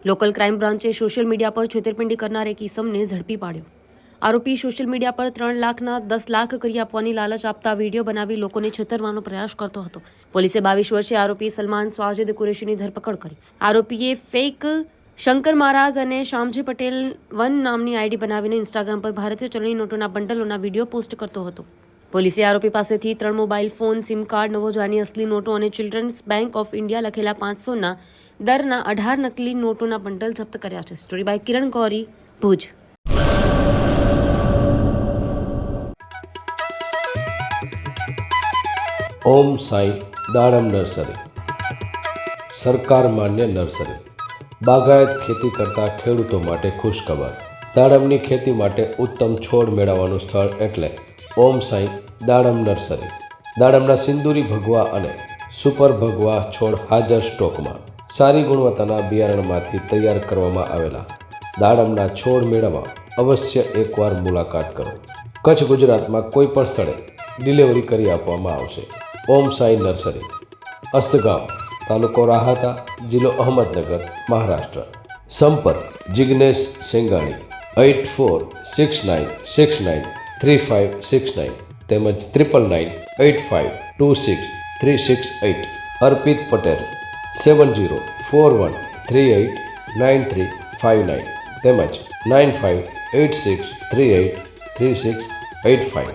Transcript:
Local crime બ્રાન્ચે social media પર છેતરપિંડી કરનાર એક ઈસમને ઝડપી પાડ્યો. આરોપી સોશિયલ મીડિયા પર 3 લાખના 10 લાખ કરી આપવાની લાલચ આપતા વિડીયો બનાવી લોકોને છેતરવાનો પ્રયાસ કરતો હતો. પોલીસે 22 વર્ષીય આરોપી સલમાન સાજિદ કુરેશીની ધરપકડ કરી. આરોપીએ ફેક શંકર મહારાજ અને શ્યામજી પટેલ 1 નામની આઈડી બનાવીને ઇન્સ્ટાગ્રામ પર ભારતીય ચલણી નોટોના બંડલોના વિડીયો પોસ્ટ કરતો હતો. પોલીસે આરોપી પાસેથી 3 mobile phone, sim card, 9 Jani અસલી નોટો અને ચિલ્ડ્રન્સ બેંક ઓફ ઇન્ડિયા લખેલા 500ના દરના 18 નકલી નોટોના બંડલ જપ્ત કર્યા છે. સ્ટોરી બાય કિરણ ગૌરી, ભુજ. ઓમ સાઈ દાડમ નર્સરી સરકાર માન્ય નર્સરી બાગાયત ખેતી કરતા ખેડૂતો માટે ખુશખબર. દાડમની ખેતી માટે ઉત્તમ છોડ મેળવવાનું સ્થળ એટલે ઓમ સાઈ દાડમ નર્સરી. દાડમના સિંદૂરી ભગવા અને સુપર ભગવા છોડ હાજર સ્ટોકમાં. સારી ગુણવત્તાના બિયારણમાંથી તૈયાર કરવામાં આવેલા દાડમના છોડ મેળવવા અવશ્ય એકવાર મુલાકાત કરો. કચ્છ ગુજરાતમાં કોઈ પણ સ્થળે ડિલિવરી કરી આપવામાં આવશે. ઓમ સાઈ નર્સરી, અસ્તગામ, તાલુકો રાહાતા, જિલ્લો અહમદનગર, મહારાષ્ટ્ર. સંપર્ક જિગ્નેશ સેંગાણી 8469693569 તેમજ 9998526368. અર્પિત પટેલ 7041389359 તેમજ 9586383685.